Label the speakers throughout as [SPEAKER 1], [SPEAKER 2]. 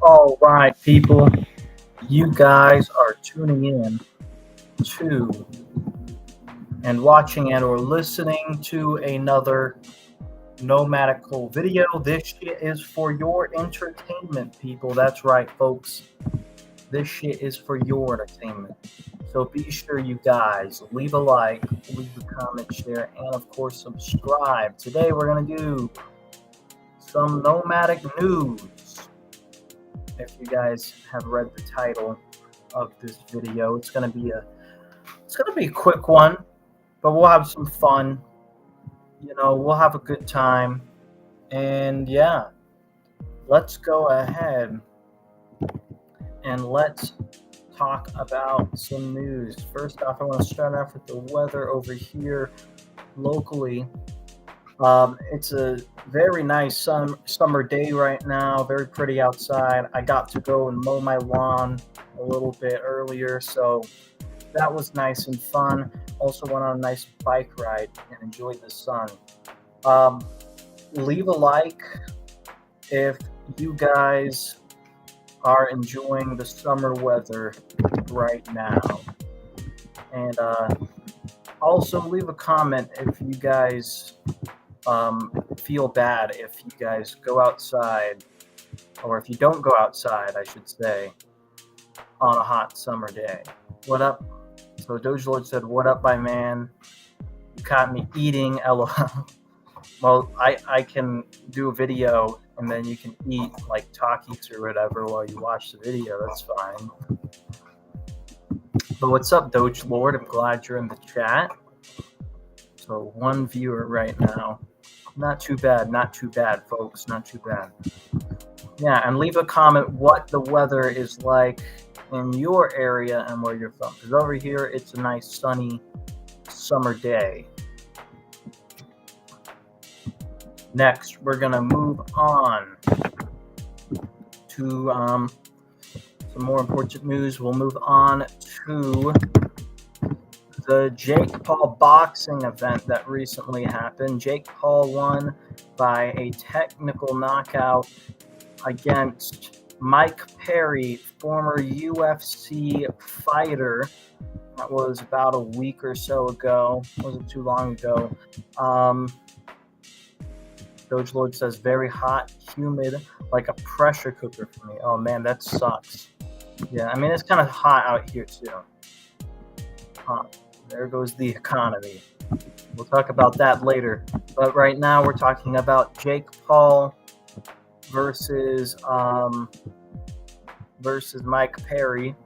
[SPEAKER 1] All right, people, you guys are tuning in to and watching and or listening to another Nomadic video. This shit is for your entertainment, people. That's right, folks. This shit is for your entertainment. So be sure you guys leave a like, leave a comment, share, and of course subscribe. Today we're gonna do some Nomadic news. If you guys have read the title of this video, it's gonna be a quick one, but we'll have some fun. We'll have a good time, and yeah, let's go ahead and let's talk about some news. First off, I want to start off with the weather over here locally. It's a very nice summer day right now, very pretty outside. I got to go and mow my lawn a little bit earlier, so that was nice and fun. Also went on a nice bike ride and enjoyed the sun. Leave a like if you guys are enjoying the summer weather right now. And also leave a comment if you guys feel bad if you guys go outside, or if you don't go outside, I should say, on a hot summer day. What up? So Doge Lord said, "What up, my man? You caught me eating, LOL." Well, I can do a video and then you can eat like Takis or whatever while you watch the video. That's fine. But what's up, Doge Lord? I'm glad you're in the chat. So one viewer right now. Not too bad, folks. Not too bad. Yeah, and leave a comment what the weather is like in your area and where you're from. Because over here, it's a nice sunny summer day. Next, we're going to move on to some more important news. We'll move on to the Jake Paul boxing event that recently happened. Jake Paul won by a technical knockout against Mike Perry, former UFC fighter. That was about a week or so ago. Wasn't too long ago. Doge Lord says, very hot, humid, like a pressure cooker for me. Oh man, that sucks. Yeah, I mean, it's kind of hot out here too. There goes the economy. We'll talk about that later. But right now we're talking about Jake Paul versus Mike Perry.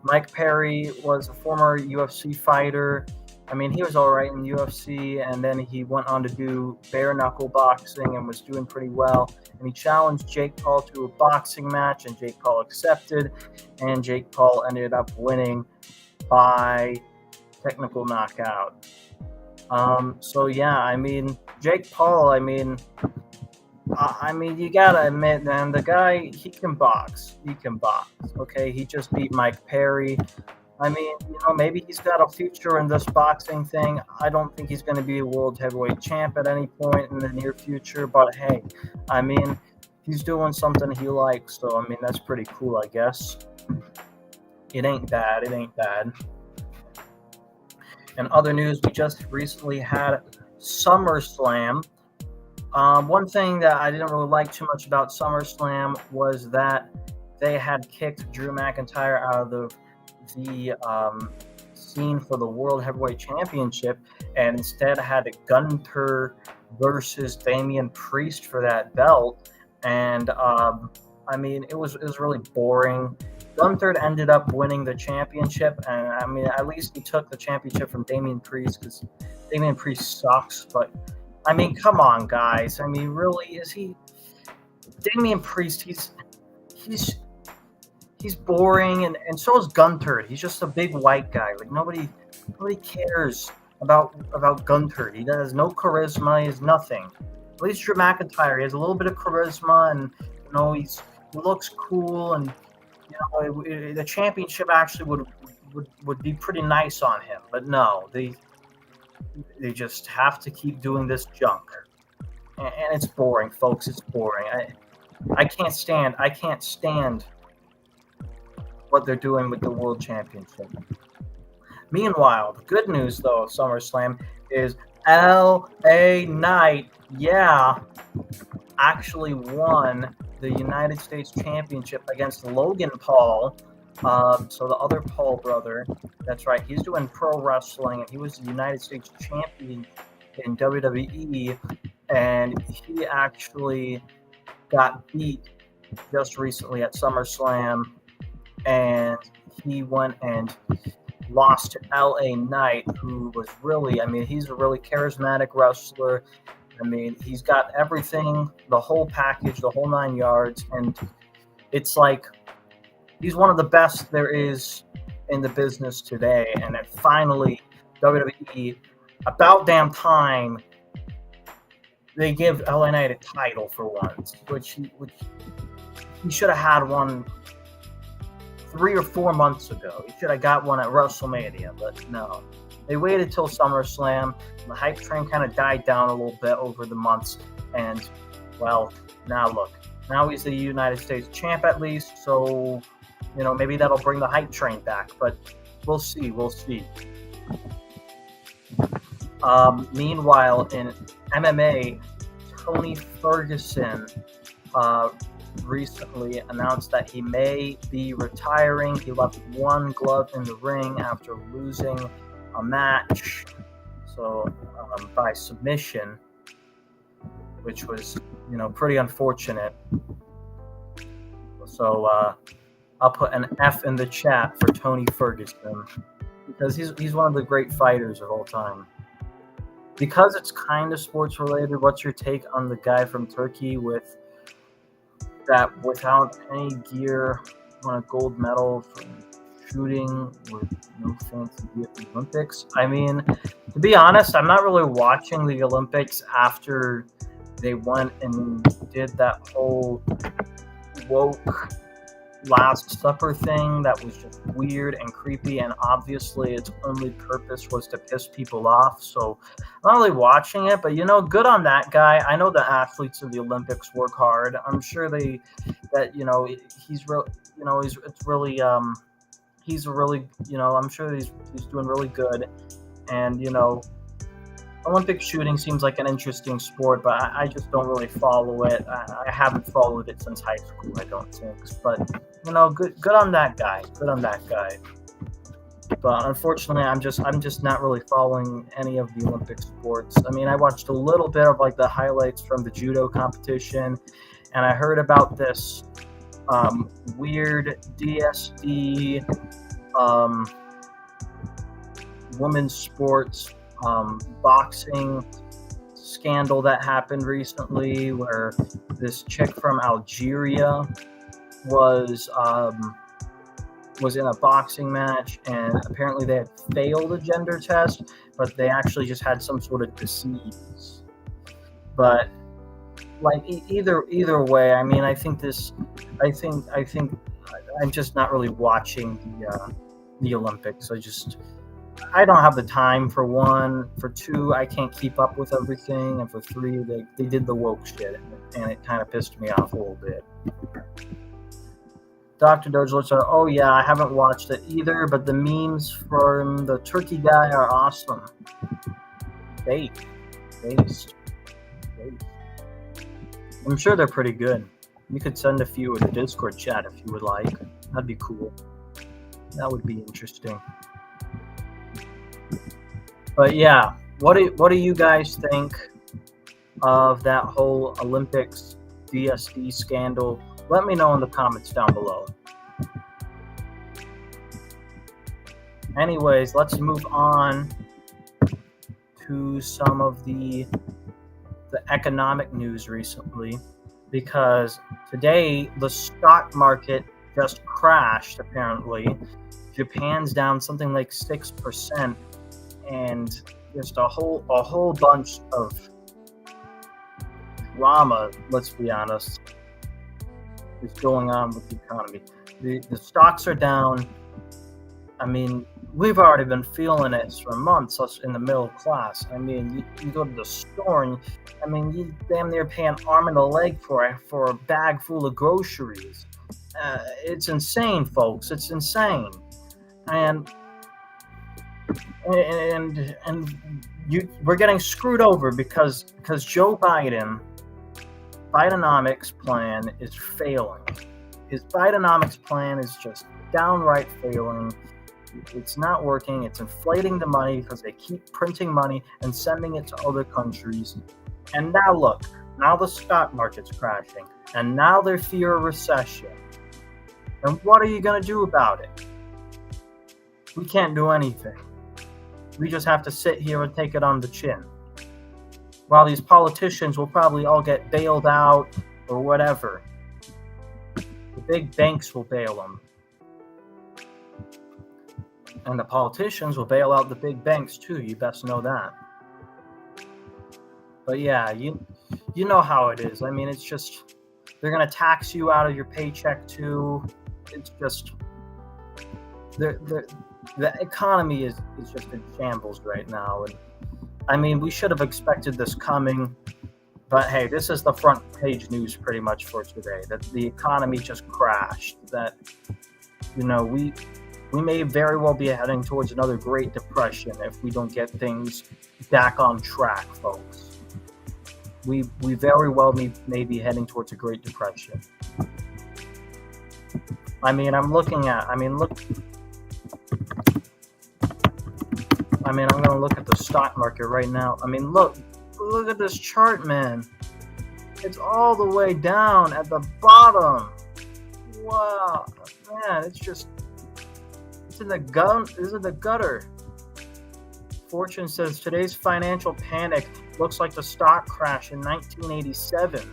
[SPEAKER 1] Mike Perry was a former UFC fighter. I mean, he was all right in UFC, and then he went on to do bare knuckle boxing and was doing pretty well. And he challenged Jake Paul to a boxing match, and Jake Paul accepted, and Jake Paul ended up winning by technical knockout. So yeah, I mean, Jake Paul, I mean, you gotta admit, man, the guy, he can box. Okay, he just beat Mike Perry. I mean, maybe he's got a future in this boxing thing. I don't think he's going to be a world heavyweight champ at any point in the near future. But hey, I mean, he's doing something he likes. So, I mean, that's pretty cool, I guess. It ain't bad. And other news, we just recently had SummerSlam. One thing that I didn't really like too much about SummerSlam was that they had kicked Drew McIntyre out of the scene for the World Heavyweight Championship, and instead had Gunther versus Damian Priest for that belt. And I mean, it was really boring. Gunther ended up winning the championship, and I mean, at least he took the championship from Damian Priest, because Damian Priest sucks. But I mean, come on, guys. I mean, really, is he? Damian Priest, he's boring, and so is Gunther. He's just a big white guy. Like nobody cares about Gunther. He has no charisma. He has nothing. At least Drew McIntyre, he has a little bit of charisma, and he looks cool, and the championship actually would be pretty nice on him. But no, they just have to keep doing this junk, and it's boring, folks. It's boring. I can't stand what they're doing with the World Championship. Meanwhile, the good news, though, of SummerSlam is LA Knight, actually won the United States Championship against Logan Paul. So the other Paul brother, that's right, he's doing pro wrestling, and he was the United States champion in WWE, and he actually got beat just recently at SummerSlam, and he went and lost to LA Knight, who was really, he's a really charismatic wrestler. He's got everything, the whole package, the whole 9 yards, and it's like he's one of the best there is in the business today. And it finally, WWE, about damn time, they give LA Knight a title for once, which he should have had one 3 or 4 months ago. He should have got one at WrestleMania, but no. They waited till SummerSlam. The hype train kind of died down a little bit over the months. And, well, now look. Now he's the United States champ at least. So, maybe that'll bring the hype train back. But we'll see. Meanwhile, in MMA, Tony Ferguson recently announced that he may be retiring. He left one glove in the ring after losing a match, so by submission, which was pretty unfortunate. So I'll put an F in the chat for Tony Ferguson, because he's one of the great fighters of all time. Because it's kind of sports related, what's your take on the guy from Turkey with that without any gear won a gold medal from shooting with no fancy gear at the Olympics? To be honest, I'm not really watching the Olympics after they went and did that whole woke Last Supper thing that was just weird and creepy, and obviously its only purpose was to piss people off. So I'm not really watching it, but good on that guy. I know the athletes of the Olympics work hard. I'm sure he's I'm sure he's doing really good. And Olympic shooting seems like an interesting sport, but I just don't really follow it. I haven't followed it since high school, I don't think. But good on that guy. Good on that guy. But unfortunately, I'm just not really following any of the Olympic sports. I watched a little bit of the highlights from the judo competition, and I heard about this weird DSD women's sports boxing scandal that happened recently, where this chick from Algeria was in a boxing match, and apparently they had failed a gender test, but they actually just had some sort of disease. But either way, I think I'm just not really watching the Olympics. I don't have the time, for one. For two, I can't keep up with everything. And for three, they did the woke shit, and it kind of pissed me off a little bit. Dr. Doge said, oh yeah, I haven't watched it either, but the memes from the turkey guy are awesome. Based. I'm sure they're pretty good. You could send a few in the Discord chat if you would like. That'd be cool. That would be interesting. But yeah, what do you guys think of that whole Olympics DSD scandal? Let me know in the comments down below. Anyways, let's move on to some of the economic news recently, because today the stock market just crashed, apparently. Japan's down something like 6%, and just a whole bunch of drama, let's be honest, is going on with the economy. The stocks are down. we've already been feeling it for months, us in the middle class. I mean, you go to the store and, I mean, you damn near pay an arm and a leg for a bag full of groceries. It's insane, folks. It's insane. And we're getting screwed over because Joe Bidenomics plan is failing. His Bidenomics plan is just downright failing. It's not working. It's inflating the money because they keep printing money and sending it to other countries. And now look, now the stock market's crashing, and now they fear a recession. And what are you going to do about it? We can't do anything. We just have to sit here and take it on the chin. While these politicians will probably all get bailed out or whatever. The big banks will bail them. And the politicians will bail out the big banks too. You best know that. But yeah, you know how it is. I mean, it's just, they're going to tax you out of your paycheck too. It's just, the economy is just in shambles right now. And I mean, we should have expected this coming. But hey, this is the front page news pretty much for today. That the economy just crashed. That, you know, we may very well be heading towards another Great Depression if we don't get things back on track, folks. We very well may be heading towards a Great Depression. I mean, look. I'm going to look at the stock market right now. I mean, look at this chart, man. It's all the way down at the bottom. Wow, man, it's in the gutter. Fortune says today's financial panic looks like the stock crash in 1987.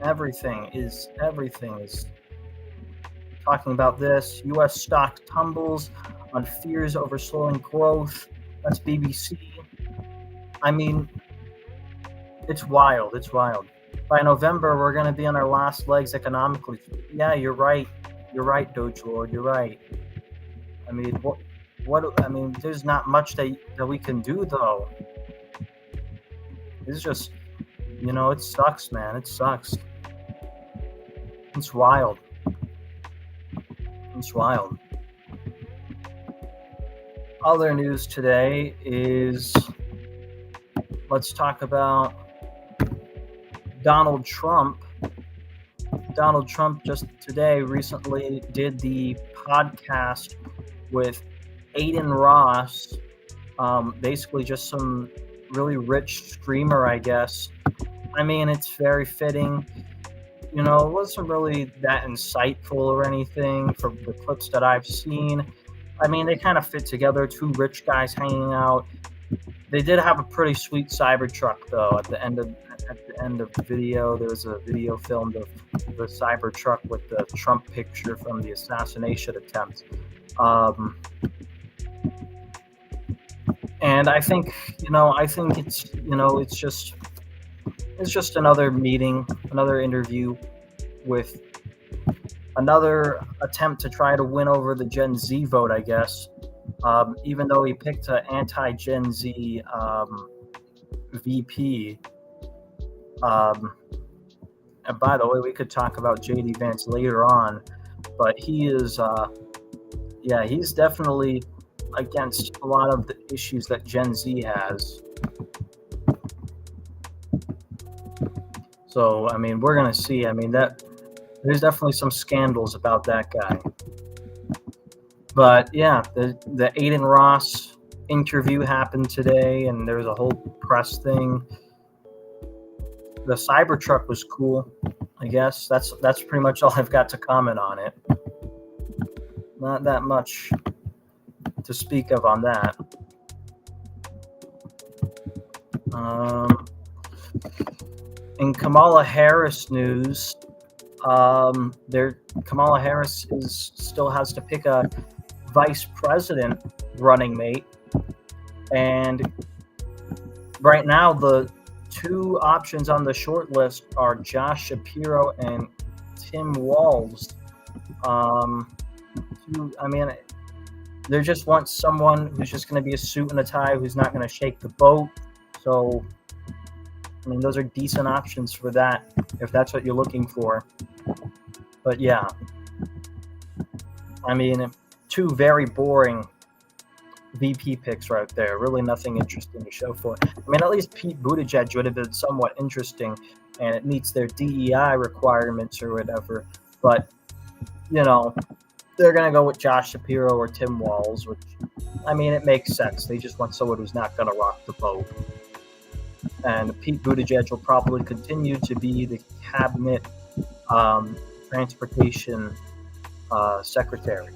[SPEAKER 1] Everything is talking about this. U.S. stock tumbles on fears over slowing growth. That's BBC. I mean, it's wild. It's wild. By November, we're going to be on our last legs economically. Yeah, you're right. You're right, Doge Lord. You're right. I mean, what? I mean, there's not much that we can do, though. It's just, it sucks, man. It sucks. It's wild. It's wild. Other news today is, let's talk about Donald Trump. Donald Trump just recently did the podcast with Aiden Ross, basically just some really rich streamer, I guess. I mean, it's very fitting. It wasn't really that insightful or anything from the clips that I've seen. I mean, they kind of fit together, two rich guys hanging out. They did have a pretty sweet Cybertruck, though. At the end of the video, there was a video filmed of the Cybertruck with the Trump picture from the assassination attempt. And I think it's just another meeting, another interview with another attempt to try to win over the Gen Z vote, I guess. Even though he picked an anti-Gen Z VP. And by the way, we could talk about JD Vance later on, but he is, he's definitely against a lot of the issues that Gen Z has. So, I mean, we're going to see. I mean, there's definitely some scandals about that guy. But yeah, the Aiden Ross interview happened today, and there was a whole press thing. The Cybertruck was cool, I guess. That's pretty much all I've got to comment on it. Not that much to speak of on that. In Kamala Harris news, Kamala Harris still has to pick a vice president running mate, and right now the two options on the short list are Josh Shapiro and Tim Walz. I mean, they just want someone who's just going to be a suit and a tie, who's not going to shake the boat. So, I mean, those are decent options for that, if that's what you're looking for. But yeah, I mean, two very boring VP picks right there. Really nothing interesting to show for it. I mean, at least Pete Buttigieg would have been somewhat interesting, and it meets their DEI requirements or whatever. But, you know, they're going to go with Josh Shapiro or Tim Walz, which, I mean, it makes sense. They just want someone who's not going to rock the boat. And Pete Buttigieg will probably continue to be the cabinet transportation secretary.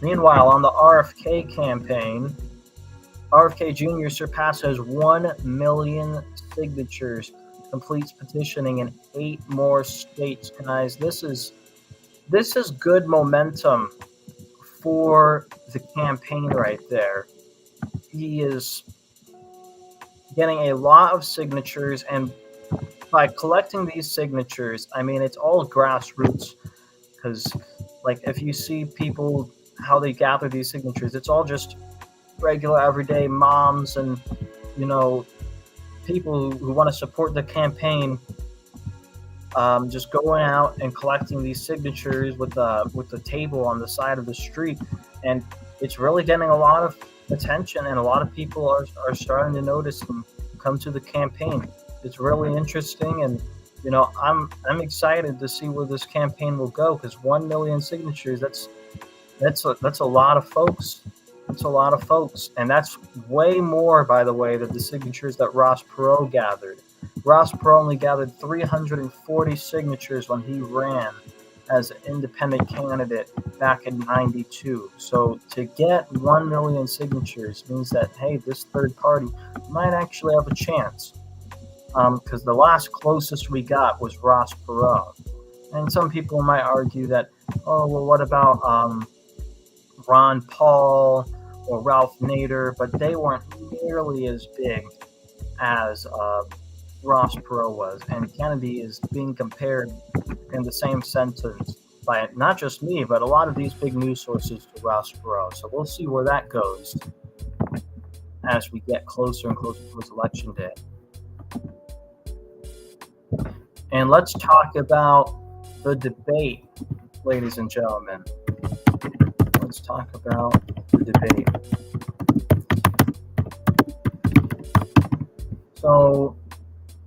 [SPEAKER 1] Meanwhile, on the RFK campaign, RFK Jr. surpasses 1 million signatures, completes petitioning in 8 more states. Guys, this is good momentum for the campaign right there. He is getting a lot of signatures, and by collecting these signatures, I mean, it's all grassroots, because, like, if you see people, how they gather these signatures, it's all just regular everyday moms and, you know, people who want to support the campaign, just going out and collecting these signatures with the table on the side of the street. And it's really getting a lot of attention, and a lot of people are starting to notice and come to the campaign. It's really interesting, and, you know, I'm excited to see where this campaign will go, because 1 million signatures, that's a lot of folks. It's a lot of folks, and that's way more, by the way, than the signatures that Ross Perot gathered. Ross Perot only gathered 340 signatures when he ran as an independent candidate back in '92. So to get 1 million signatures means that, hey, this third party might actually have a chance, because the last closest we got was Ross Perot. And some people might argue that, oh, well, what about Ron Paul or Ralph Nader? But they weren't nearly as big as Ross Perot was. And Kennedy is being compared in the same sentence by not just me, but a lot of these big news sources to Ross Perot. So we'll see where that goes as we get closer and closer towards Election Day. And let's talk about the debate, ladies and gentlemen. Let's talk about the debate. So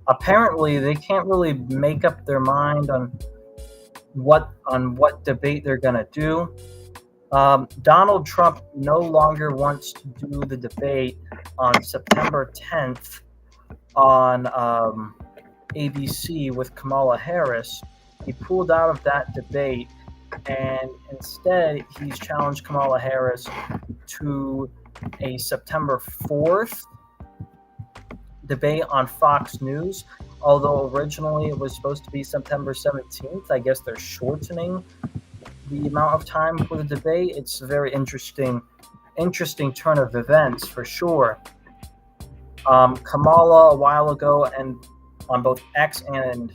[SPEAKER 1] apparently they can't really make up their mind on what debate they're going to do. Donald Trump no longer wants to do the debate on September 10th on ABC with Kamala Harris. He pulled out of that debate, and instead he's challenged Kamala Harris to a September 4th debate on Fox News. Although originally it was supposed to be September 17th, I guess they're shortening the amount of time for the debate. It's a very interesting turn of events for sure. Kamala, a while ago, and on both X and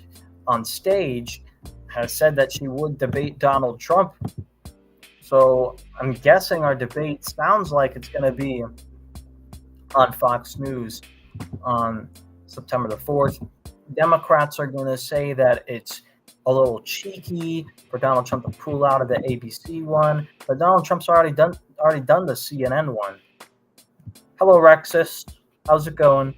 [SPEAKER 1] on stage, has said that she would debate Donald Trump. So I'm guessing our debate sounds like it's going to be on Fox News on September the 4th. Democrats are going to say that it's a little cheeky for Donald Trump to pull out of the ABC one, but Donald Trump's already done the CNN one. Hello, Rexist. How's it going?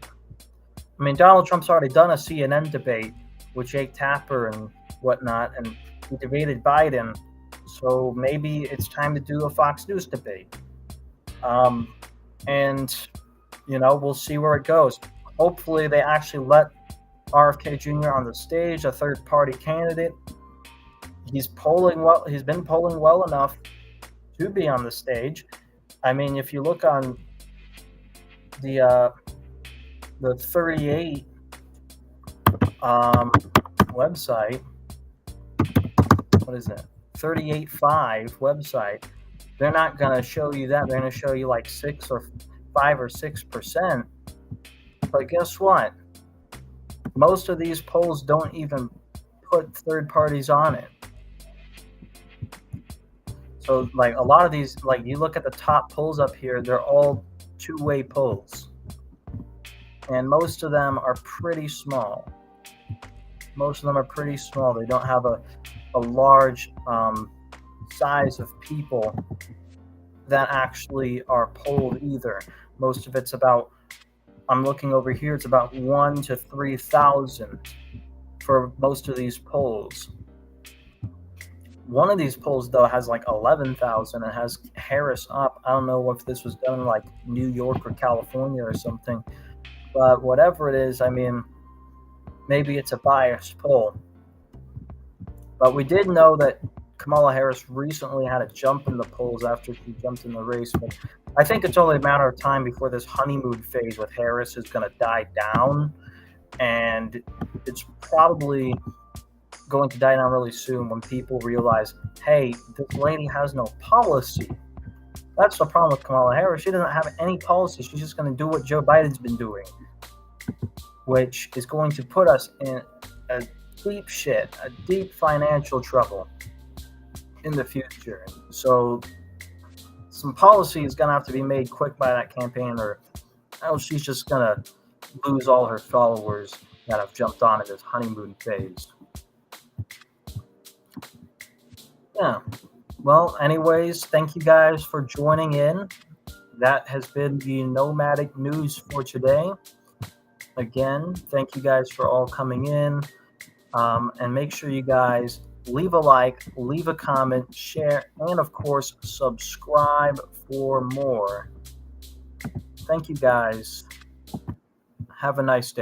[SPEAKER 1] I mean, Donald Trump's already done a CNN debate with Jake Tapper and whatnot, and he debated Biden. So maybe it's time to do a Fox News debate. And, you know, we'll see where it goes. Hopefully they actually let RFK Jr. on the stage, a third-party candidate. He's polling well. He's been polling well enough to be on the stage. I mean, if you look on the 38 website, what is it? 38.5 website. They're not going to show you that. They're going to show you like 5 or 6%. But guess what? Most of these polls don't even put third parties on it. So like a lot of these, like you look at the top polls up here, they're all two-way polls. And most of them are pretty small. Most of them are pretty small. They don't have a large size of people that actually are polled either. Most of it's about, I'm looking over here, it's about 1,000 to 3,000 for most of these polls. One of these polls, though, has like 11,000 and has Harris up. I don't know if this was done in like New York or California or something, but whatever it is, I mean, maybe it's a biased poll. But we did know that Kamala Harris recently had a jump in the polls after she jumped in the race. But I think it's only a matter of time before this honeymoon phase with Harris is going to die down. And it's probably going to die down really soon when people realize, hey, this lady has no policy. That's the problem with Kamala Harris. She doesn't have any policy. She's just going to do what Joe Biden's been doing, which is going to put us in a deep financial trouble in the future. So some policy is going to have to be made quick by that campaign, or else she's just going to lose all her followers that have jumped on in this honeymoon phase. Yeah. Well, anyways, thank you guys for joining in. That has been the Nomadic News for today. Again, thank you guys for all coming in. And make sure you guys leave a like, leave a comment, share, and of course, subscribe for more. Thank you guys. Have a nice day.